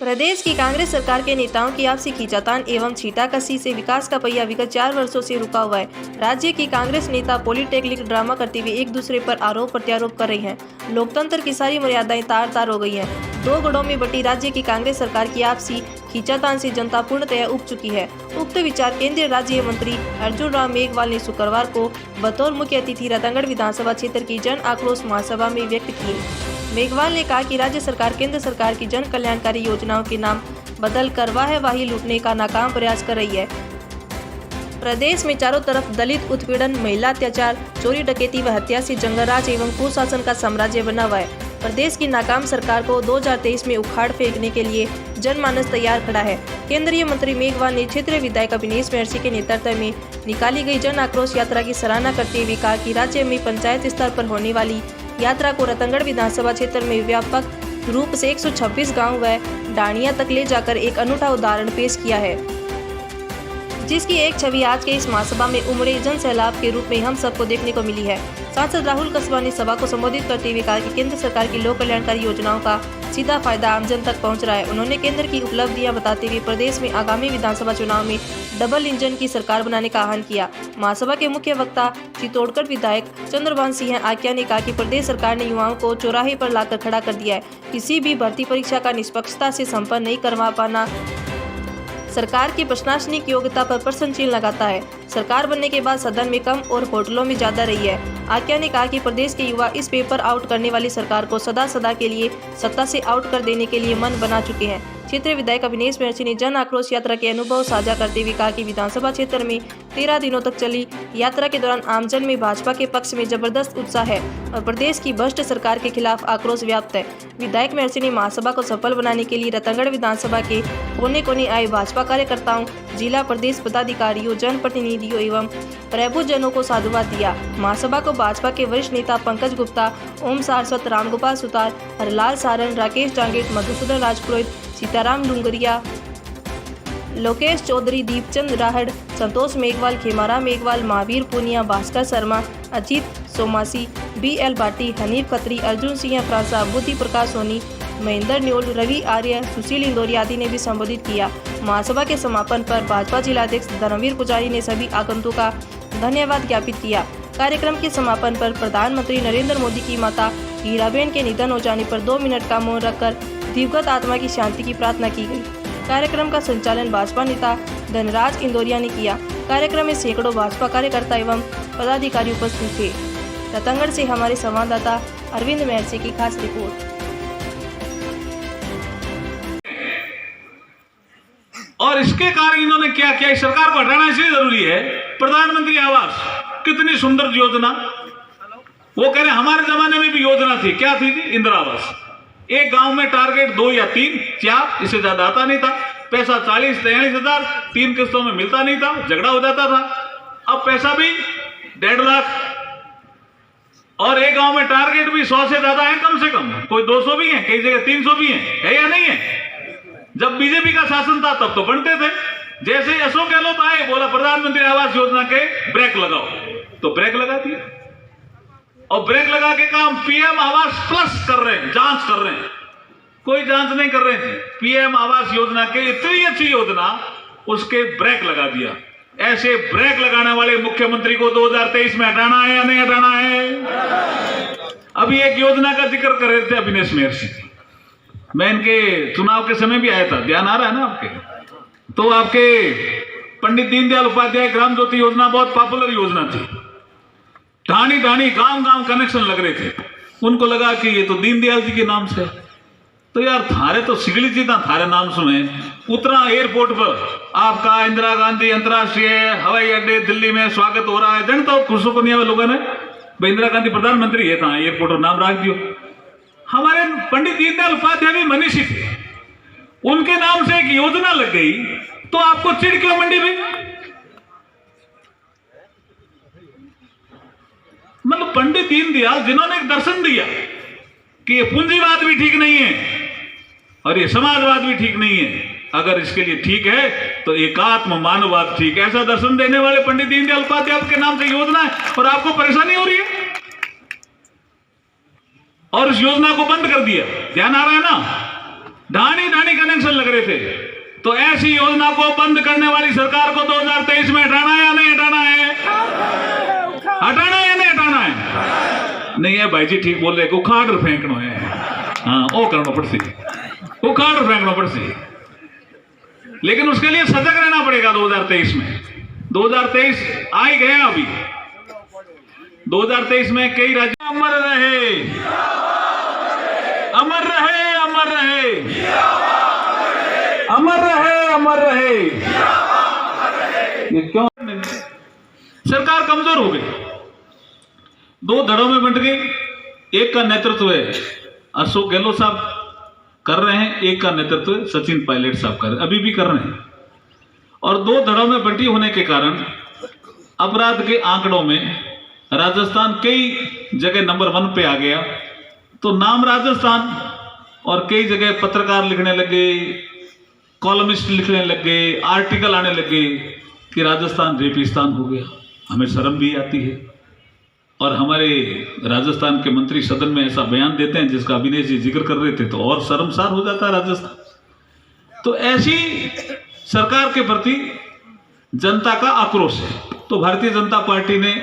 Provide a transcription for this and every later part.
प्रदेश की कांग्रेस सरकार के नेताओं की आपसी खींचातान एवं छींटाकशी से विकास का पहिया विगत 4 वर्षों से रुका हुआ है। राज्य की कांग्रेस नेता पॉलिटेक्निक ड्रामा करते हुए एक दूसरे पर आरोप प्रत्यारोप कर रही हैं। लोकतंत्र की सारी मर्यादाएं तार तार हो गई हैं। दो गढ़ों में बटी राज्य की कांग्रेस सरकार की आपसी खींचातान से जनता पूर्णतः उब चुकी है। उक्त विचार केंद्रीय राज्य मंत्री अर्जुन राम मेघवाल ने शुक्रवार को बतौर मुख्य अतिथि रतनगढ़ विधानसभा क्षेत्र की जन आक्रोश महासभा में व्यक्त किए। मेघवाल ने कहा कि राज्य सरकार केंद्र सरकार की जन कल्याणकारी योजनाओं के नाम बदल कर वाहवाही लूटने का नाकाम प्रयास कर रही है। प्रदेश में चारों तरफ दलित उत्पीड़न, महिला अत्याचार, चोरी डकैती व हत्या से जंगलराज एवं कुशासन का साम्राज्य बना हुआ है। प्रदेश की नाकाम सरकार को 2023 में उखाड़ फेंकने के लिए जनमानस तैयार खड़ा है। केंद्रीय मंत्री मेघवाल ने क्षेत्रीय विधायक अभिनेश महर्षि के नेतृत्व में निकाली गई जन आक्रोश यात्रा की सराहना करते हुए कहा कि राज्य में पंचायत स्तर पर होने वाली यात्रा को रतनगढ़ विधानसभा क्षेत्र में व्यापक रूप से 126 गांव व डाणिया तक ले जाकर एक अनूठा उदाहरण पेश किया है, जिसकी एक छवि आज के इस महासभा में उमड़े जन सैलाब के रूप में हम सबको देखने को मिली है। सांसद राहुल कस्बा ने सभा को संबोधित करते हुए कहा कि केंद्र सरकार की लोक कल्याणकारी योजनाओं का सीधा फायदा आमजन तक पहुंच रहा है। उन्होंने केंद्र की उपलब्धियां बताते हुए प्रदेश में आगामी विधानसभा चुनाव में डबल इंजन की सरकार बनाने का आह्वान किया। महासभा के मुख्य वक्ता चित्तौड़गढ़ विधायक चंद्रभान सिंह आक्या ने कहा कि प्रदेश सरकार ने युवाओं को चौराहे पर लाकर खड़ा कर दिया है। किसी भी भर्ती परीक्षा का निष्पक्षता से संपन्न नहीं करवा पाना सरकार की प्रशासनिक योग्यता पर प्रश्न चिन्ह लगाता है। सरकार बनने के बाद सदन में कम और होटलों में ज्यादा रही है। आक्या ने कहा कि प्रदेश के युवा इस पेपर आउट करने वाली सरकार को सदा के लिए सत्ता से आउट कर देने के लिए मन बना चुके हैं। क्षेत्रीय विधायक अभिनेश महर्षि ने जन आक्रोश यात्रा के अनुभव साझा करते हुए कहा कि विधानसभा क्षेत्र में 13 दिनों तक चली यात्रा के दौरान आमजन में भाजपा के पक्ष में जबरदस्त उत्साह है और प्रदेश की भ्रष्ट सरकार के खिलाफ आक्रोश व्याप्त है। विधायक महर्षि ने महासभा को सफल बनाने के लिए रतनगढ़ विधानसभा के कोने कोने आए भाजपा कार्यकर्ताओं, जिला प्रदेश पदाधिकारियों, जनप्रतिनिधियों एवं प्रबुद्धजनों को साधुवाद दिया। महासभा को भाजपा के वरिष्ठ नेता पंकज गुप्ता, ओम सारस्वत, रामगोपाल सुतार, हरलाल सारण, राकेश जांगीर, मधुसूदन राजपुरोहित, सीताराम डूंगरिया, लोकेश चौधरी, दीपचंद राहड़, संतोष मेघवाल, खेमारा मेघवाल, महावीर पुनिया, भास्कर शर्मा, अजीत सोमासी, BL भाटी, हनीफ खत्री, अर्जुन सिंह फ्रांसा, बुद्धि प्रकाश सोनी, महेंद्र न्योल, रवि आर्य, सुशील इंदौरी आदि ने भी संबोधित किया। महासभा के समापन पर भाजपा जिलाध्यक्ष धर्मवीर पुजारी ने सभी आगंतुकों का धन्यवाद ज्ञापित किया। कार्यक्रम के समापन पर प्रधानमंत्री नरेंद्र मोदी की माता हीराबेन के निधन हो जाने पर 2 मिनट का मौन रखकर दिवंगत आत्मा की शांति की प्रार्थना की गई। कार्यक्रम का संचालन भाजपा नेता धनराज इंदौरिया ने किया। कार्यक्रम में सैकड़ों भाजपा कार्यकर्ता एवं पदाधिकारी उपस्थित थे। रतनगढ़ से हमारे संवाददाता अरविंद महर्षि की खास रिपोर्ट। और इसके कारण इन्होंने क्या किया, इस सरकार को हटाना इसलिए जरूरी है। प्रधानमंत्री आवास कितनी सुंदर योजना, वो कह रहे हमारे जमाने में भी योजना थी। क्या थी जी? इंदिरा आवास। एक गांव में टारगेट 2 या 3, 4, इससे ज्यादा आता नहीं था। पैसा 40-43 हजार 3 किस्तों में मिलता नहीं था, झगड़ा हो जाता था। अब पैसा भी 1.5 लाख और एक गांव में टारगेट भी 100 से ज्यादा है कम से कम। कोई 200 भी है, कई जगह 300 भी है या नहीं है? जब बीजेपी का शासन था तब तो बनते थे। जैसे अशोक गहलोत आए, बोला प्रधानमंत्री आवास योजना के ब्रेक लगाओ, तो ब्रेक लगा दिया। और ब्रेक लगा के काम PM आवास प्लस कर रहे हैं, जांच कर रहे हैं। कोई जांच नहीं कर रहे थे। PM आवास योजना के इतनी अच्छी योजना, उसके ब्रेक लगा दिया। ऐसे ब्रेक लगाने वाले मुख्यमंत्री को 2023 में हटाना है या नहीं हटाना है? अभी एक योजना का जिक्र कर रहे थे अभिनेश महर्षि, मैं इनके चुनाव के समय भी आया था, ध्यान आ रहा है ना आपके? तो आपके पंडित दीनदयाल उपाध्याय ग्राम ज्योति योजना बहुत पॉपुलर योजना थी। ढाणी गांव कनेक्शन लग रहे थे। उनको लगा कि ये तो दीनदयाल जी के नाम से, तो यार थारे तो सिगली जी था, थारे नाम सुने। उतना एयरपोर्ट पर आपका इंदिरा गांधी अंतर्राष्ट्रीय हवाई अड्डे दिल्ली में स्वागत हो रहा है। जनता खुश को नहीं लोगों ने, भाई इंदिरा गांधी प्रधानमंत्री है, था एयरपोर्ट पर नाम रख दियो। हमारे पंडित दीनदयाल उपाध्याय भी मनीषी थे, उनके नाम से एक योजना लग गई, तो आपको चिढ़ क्यों मंडी में? मतलब पंडित दीनदयाल जिन्होंने एक दर्शन दिया कि ये पूंजीवाद भी ठीक नहीं है और ये समाजवाद भी ठीक नहीं है, अगर इसके लिए ठीक है तो एकात्म मानववाद ठीक है। ऐसा दर्शन देने वाले पंडित दीनदयाल उपाध्याय के नाम से योजना है और आपको परेशानी हो रही है और इस योजना को बंद कर दिया। ध्यान आ रहा है ना? ढाणी कनेक्शन लग रहे थे। तो ऐसी योजना को बंद करने वाली सरकार को 2023 में हटाना है या नहीं हटाना है? हटाना है या नहीं हटाना है? नहीं है भाई जी, ठीक बोल रहे, उखाड़ फेंकना है। हाँ, वो करना पड़ती, उखाड़ फेंकना पड़ती, लेकिन उसके लिए सजग रहना पड़ेगा। 2023 में, 2023 आ ही गया अभी। 2023 में कई राज्य अमर रहे, अमर रहे, अमर रहे, अमर रहे, अमर रहे। ये क्यों? सरकार कमजोर हो गई, दो धड़ों में बंट गई। एक का नेतृत्व है अशोक गहलोत साहब कर रहे हैं, एक का नेतृत्व सचिन पायलट साहब कर रहे हैं, अभी भी कर रहे हैं। और दो धड़ों में बंटी होने के कारण अपराध के आंकड़ों में राजस्थान कई जगह नंबर 1 पे आ गया। तो नाम राजस्थान, और कई जगह पत्रकार लिखने लगे, कॉलमिस्ट लिखने लगे, आर्टिकल आने लगे कि राजस्थान रेपिस्तान हो गया। हमें शर्म भी आती है। और हमारे राजस्थान के मंत्री सदन में ऐसा बयान देते हैं जिसका अभिनय जी जिक्र कर रहे थे, तो और शर्मसार हो जाता है राजस्थान। तो ऐसी सरकार के प्रति जनता का आक्रोश है। तो भारतीय जनता पार्टी ने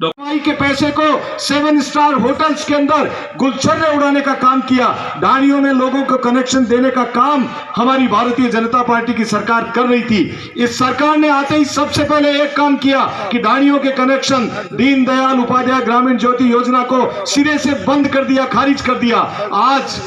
कमाई के पैसे को 7 स्टार होटल्स के अंदर गुलछर्रे उड़ाने का काम किया। डाणियों में लोगों को कनेक्शन देने का काम हमारी भारतीय जनता पार्टी की सरकार कर रही थी। इस सरकार ने आते ही सबसे पहले एक काम किया कि डाणियों के कनेक्शन, दीनदयाल उपाध्याय ग्रामीण ज्योति योजना को सिरे से बंद कर दिया, खारिज कर दिया। आज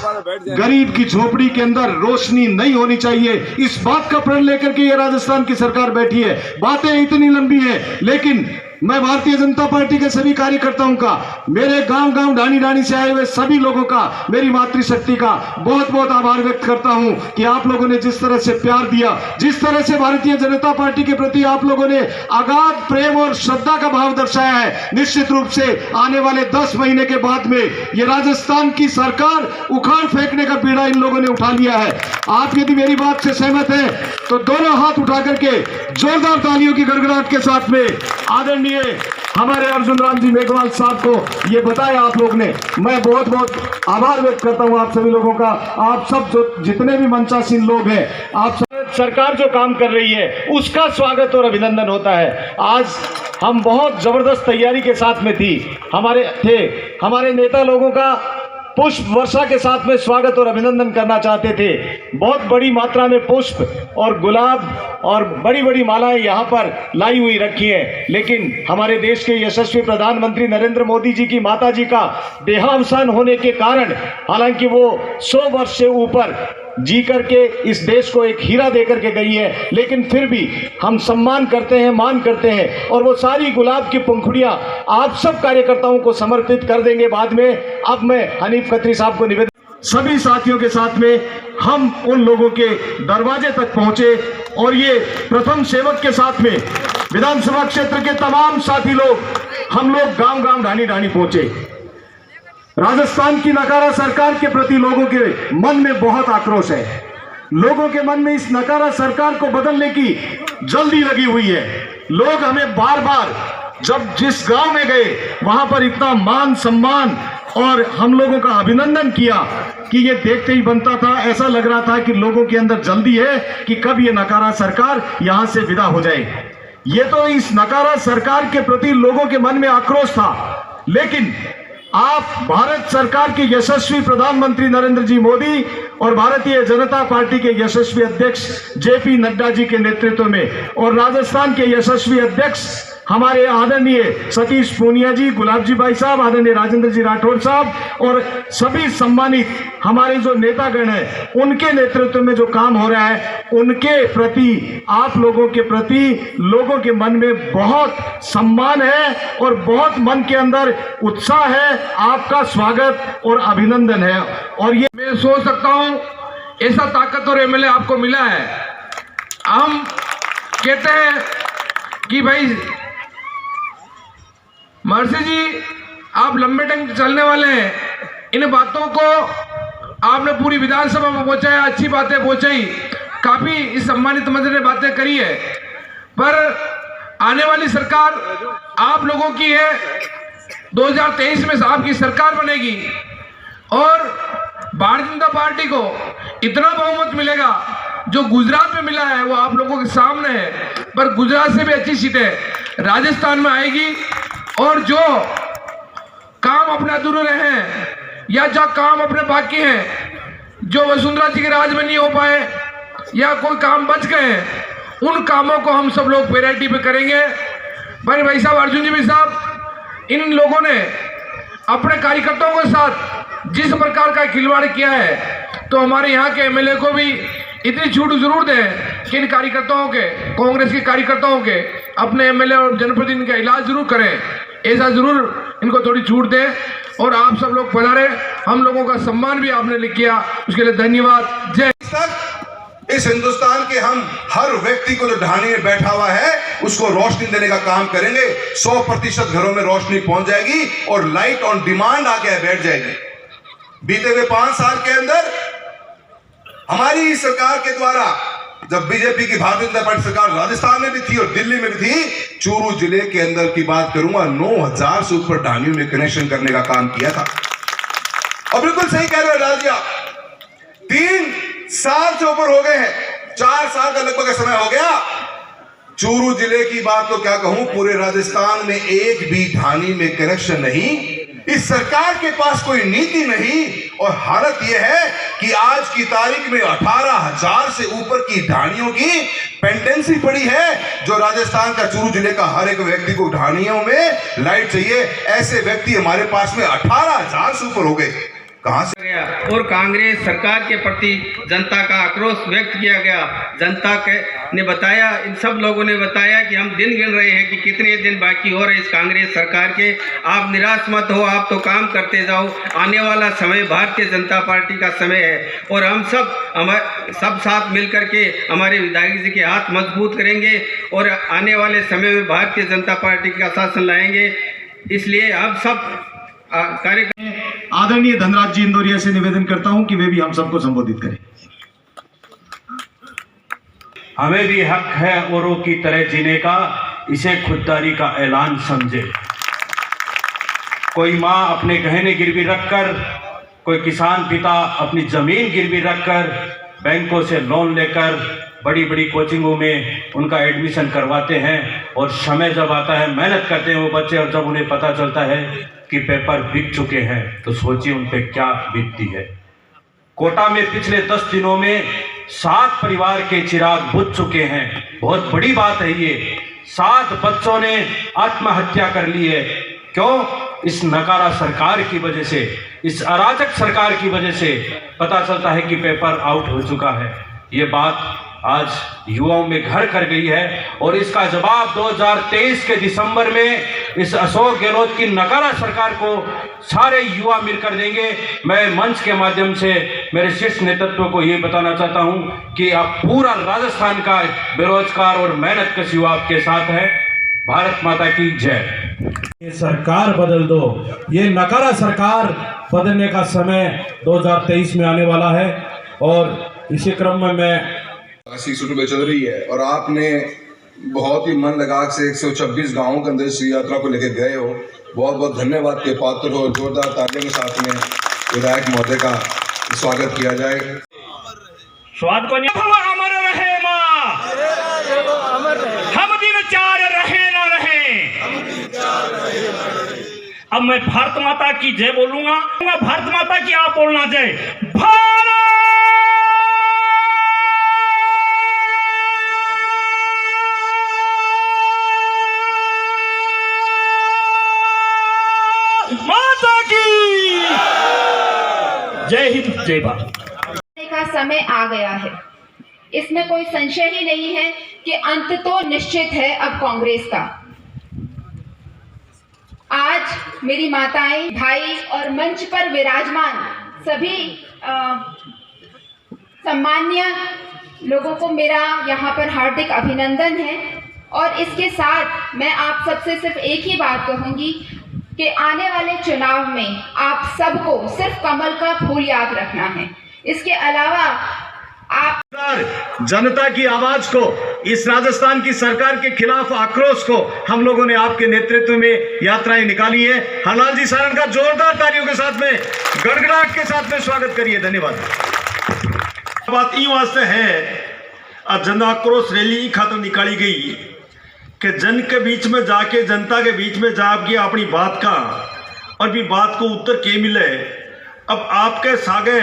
गरीब की झोपड़ी के अंदर रोशनी नहीं होनी चाहिए, इस बात का प्रण लेकर के ये राजस्थान की सरकार बैठी है। बातें इतनी लंबी है, लेकिन मैं भारतीय जनता पार्टी के सभी कार्यकर्ताओं का, मेरे गांव गांव ढाणी ढाणी से आए हुए सभी लोगों का, मेरी मातृशक्ति का बहुत बहुत आभार व्यक्त करता हूं कि आप लोगों ने जिस तरह से प्यार दिया, जिस तरह से भारतीय जनता पार्टी के प्रति आप लोगों ने अगाध प्रेम और श्रद्धा का भाव दर्शाया है। निश्चित रूप से आने वाले 10 महीने के बाद में ये राजस्थान की सरकार उखाड़ फेंकने का बीड़ा इन लोगों ने उठा लिया है। आप यदि मेरी बात से सहमत हैं तो दोनों हाथ उठा करके जोरदार तालियों की गड़गड़ाहट के साथ में आदरणीय हमारे अर्जुन राम जी मेघवाल साहब को ये बताया आप लोग ने। मैं बहुत बहुत आभार व्यक्त करता हूं आप सभी लोगों का। आप सब जो जितने भी मंचासीन लोग हैं, आप सब, सरकार जो काम कर रही है उसका स्वागत और अभिनंदन होता है। आज हम बहुत जबरदस्त तैयारी के साथ में थी, हमारे नेता लोगों का पुष्प वर्षा के साथ में स्वागत और अभिनंदन करना चाहते थे। बहुत बड़ी मात्रा में पुष्प और गुलाब और बड़ी बड़ी मालाएं यहाँ पर लाई हुई रखी हैं, लेकिन हमारे देश के यशस्वी प्रधानमंत्री नरेंद्र मोदी जी की माता जी का देहावसान होने के कारण, हालांकि वो 100 वर्ष से ऊपर जी करके इस देश को एक हीरा दे करके गई है, लेकिन फिर भी हम सम्मान करते हैं, मान करते हैं, और वो सारी गुलाब की पंखुड़ियां आप सब कार्यकर्ताओं को समर्पित कर देंगे बाद में। अब मैं हनीफ खत्री साहब को निवेदन, सभी साथियों के साथ में हम उन लोगों के दरवाजे तक पहुंचे और ये प्रथम सेवक के साथ में विधानसभा क्षेत्र के तमाम साथी लोग, हम लोग गांव गांव ढाणी ढाणी पहुंचे। राजस्थान की नकारा सरकार के प्रति लोगों के मन में बहुत आक्रोश है। लोगों के मन में इस नकारा सरकार को बदलने की जल्दी लगी हुई है। लोग हमें बार बार, जब जिस गांव में गए वहां पर इतना मान सम्मान और हम लोगों का अभिनंदन किया कि ये देखते ही बनता था, ऐसा लग रहा था कि लोगों के अंदर जल्दी है कि कब ये नकारा सरकार यहां से विदा हो जाए। ये तो इस नकारा सरकार के प्रति लोगों के मन में आक्रोश था, लेकिन आप भारत सरकार के यशस्वी प्रधानमंत्री नरेंद्र जी मोदी और भारतीय जनता पार्टी के यशस्वी अध्यक्ष जेपी नड्डा जी के नेतृत्व में, और राजस्थान के यशस्वी अध्यक्ष हमारे आदरणीय सतीश पूनिया जी, गुलाब जी भाई साहब, आदरणीय राजेंद्र जी राठौड़ साहब और सभी सम्मानित हमारे जो नेतागण हैं, उनके नेतृत्व में जो काम हो रहा है, उनके प्रति, आप लोगों के प्रति लोगों के मन में बहुत सम्मान है और बहुत मन के अंदर उत्साह है। आपका स्वागत और अभिनंदन है। और ये मैं सोच सकता हूं ऐसा ताकतवर एमएलए आपको मिला है। हम कहते हैं कि भाई महर्षि जी आप लंबे टाइम चलने वाले हैं, इन बातों को आपने पूरी विधानसभा में पहुंचाया, अच्छी बातें पहुंचाई, काफी इस सम्मानित मंत्री ने बातें करी है, पर आने वाली सरकार आप लोगों की है। 2023 में आपकी सरकार बनेगी और भारतीय जनता पार्टी को इतना बहुमत मिलेगा जो गुजरात में मिला है वो आप लोगों के सामने है, पर गुजरात से भी अच्छी सीटें राजस्थान में आएगी। और जो काम अपने अधूरे रहे हैं या जो काम अपने बाकी हैं, जो वसुंधरा जी के राज में नहीं हो पाए या कोई काम बच गए हैं, उन कामों को हम सब लोग वैरायटी पे करेंगे। भाई साहब, अर्जुन जी भाई साहब, इन लोगों ने अपने कार्यकर्ताओं के साथ जिस प्रकार का खिलवाड़ किया है, तो हमारे यहाँ के एमएलए को भी इतनी छूट जरूर दें कि इन कार्यकर्ताओं के, कांग्रेस के कार्यकर्ताओं के अपने एमएलए और जनप्रतिनिधि का इलाज जरूर करें, ऐसा जरूर इनको थोड़ी छूट दें। और आप सब लोग पधारे, हम लोगों का सम्मान भी आपने किया, उसके लिए धन्यवाद। जय। इस हिंदुस्तान के हम हर व्यक्ति को जो ढाणी में बैठा हुआ है उसको रोशनी देने का काम करेंगे। 100% घरों में रोशनी पहुंच जाएगी और लाइट ऑन डिमांड आके बैठ जाएगी। बीते हुए 5 साल के अंदर हमारी सरकार के द्वारा, जब बीजेपी की भारतीय जनता पार्टी सरकार राजस्थान में भी थी और दिल्ली में भी थी, चूरू जिले के अंदर की बात करूंगा, 9000 से ऊपर ढाणियों में कनेक्शन करने का काम किया था। और बिल्कुल सही कह रहे हो राजिया, 3 साल से ऊपर हो गए हैं, 4 साल का लगभग समय हो गया। चूरू जिले की बात तो क्या कहूं, पूरे राजस्थान में एक भी ढाणी में कनेक्शन नहीं। इस सरकार के पास कोई नीति नहीं। और हालत यह है कि आज की तारीख में 18,000 से ऊपर की ढाणियों की पेंडेंसी पड़ी है, जो राजस्थान का चूरू जिले का हर एक व्यक्ति को ढाणियों में लाइट चाहिए। ऐसे व्यक्ति हमारे पास में 18,000 से ऊपर हो गए। कहां से गया और कांग्रेस सरकार के प्रति जनता का आक्रोश व्यक्त किया गया। जनता ने बताया, इन सब लोगों ने बताया कि हम दिन गिन रहे हैं कि कितने दिन बाकी हो रहे इस कांग्रेस सरकार के। आप निराश मत हो, आप तो काम करते जाओ। आने वाला समय भारतीय जनता पार्टी का समय है और हम सब साथ मिलकर के हमारे विधायक जी के हाथ मजबूत करेंगे और आने वाले समय में भारतीय जनता पार्टी का शासन लाएंगे। इसलिए हम सब कार्यक्रम आदरणीय धनराज जी इंदौरिया से निवेदन करता हूं कि वे भी हम सबको संबोधित करें। हमें भी हक है औरों की तरह जीने का, इसे खुददारी का ऐलान समझे। कोई माँ अपने गहने गिरवी रखकर, कोई किसान पिता अपनी जमीन गिरवी रखकर बैंकों से लोन लेकर बड़ी बड़ी कोचिंगों में उनका एडमिशन करवाते हैं और समय जब आता है मेहनत करते हैं वो बच्चे, और जब उन्हें पता चलता है कि पेपर बिक चुके हैं तो सोचिए उन पे क्या बीतती है। कोटा में पिछले 10 दिनों में 7 परिवार के चिराग बुझ चुके हैं। बहुत बड़ी बात है ये। 7 बच्चों ने आत्महत्या कर ली है। क्यों? इस नकारा सरकार की वजह से, इस अराजक सरकार की वजह से पता चलता है कि पेपर आउट हो चुका है। ये बात आज युवाओं में घर कर गई है और इसका जवाब 2023 के दिसंबर में इस अशोक गहलोत की नकारा सरकार को सारे युवा मिलकर देंगे। मैं मंच के माध्यम से मेरे शीर्ष नेतृत्व को ये बताना चाहता हूं कि अब पूरा राजस्थान का बेरोजगार और मेहनतकश युवा आपके साथ है। भारत माता की जय। ये सरकार बदल दो, ये नकारा सरकार बदलने का समय 2023 में आने वाला है। और इसी क्रम में मैं 80 रुपये चल रही है और आपने बहुत ही मन लगा से 126 गाँवों के अंदर इस यात्रा को लेकर गए हो। बहुत बहुत धन्यवाद के पात्र हो। जोरदार तालियों के साथ में विधायक महोदय का स्वागत किया जाए। स्वाद को अमर रहे माँ, हम दिन 4 रहे ना रहे। अब मैं भारत माता की जय बोलूंगा, भारत माता की आप बोलना जय। भारत माता की जय हिंद जय भारत। का समय आ गया है, इसमें कोई संशय ही नहीं है कि अंत तो निश्चित है अब कांग्रेस का। आज मेरी माताएं, भाई और मंच पर विराजमान सभी सम्मान्य लोगों को मेरा यहाँ पर हार्दिक अभिनंदन है। और इसके साथ मैं आप सबसे सिर्फ एक ही बात कहूँगी कि आने वाले चुनाव में आप सबको सिर्फ कमल का फूल याद रखना है। इसके अलावा आप जनता की आवाज को इस राजस्थान की सरकार के खिलाफ आक्रोश को हम लोगों ने आपके नेतृत्व में यात्राएं निकाली है। हरलाल जी सारण का जोरदार तालियों के साथ में, गड़गड़ाहट के साथ में स्वागत करिए। धन्यवाद। बात ई वास्ते है, जन आक्रोश रैली खातर निकाली गई कि जन के बीच में जाके, जनता के बीच में जाके अपनी बात का और भी बात को उत्तर के मिले। अब आपके सागे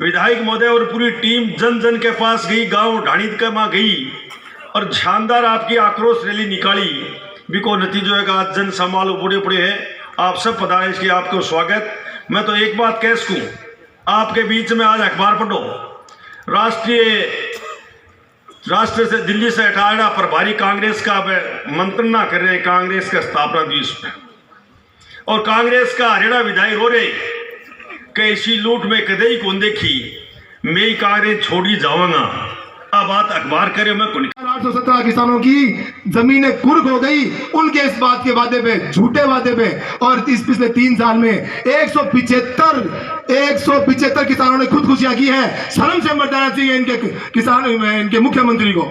विधायक महोदय और पूरी टीम जन जन के पास गई, गांव ढाणी के माँ गई और शानदार आपकी आक्रोश रैली निकाली। बिको नतीजों है आज जन संभालो बूढ़े पड़े हैं। आप सब पधारे, इसलिए आपको स्वागत। मैं तो एक बात कह सकूँ, आपके बीच में आज अखबार पढ़ो, राष्ट्र से दिल्ली से हटाया प्रभारी कांग्रेस का मंत्रणा कर रहे, कांग्रेस का स्थापना दिवस पे, और कांग्रेस का हरियाणा विधायक रो रहे कि इसी लूट में कदे ही कौन देखी, मैं ही कांग्रेस छोड़ी जाऊंगा। अब बात अखबार करे, मैं कौन। 817 किसानों की जमीनें कुर्क हो गई उनके इस बात के वादे पे, झूठे वादे पे, और इस पिछले 3 साल में 175 किसानों ने खुदकुशियां की है। शर्म से मर जाना चाहिए इनके किसान, इनके मुख्यमंत्री को।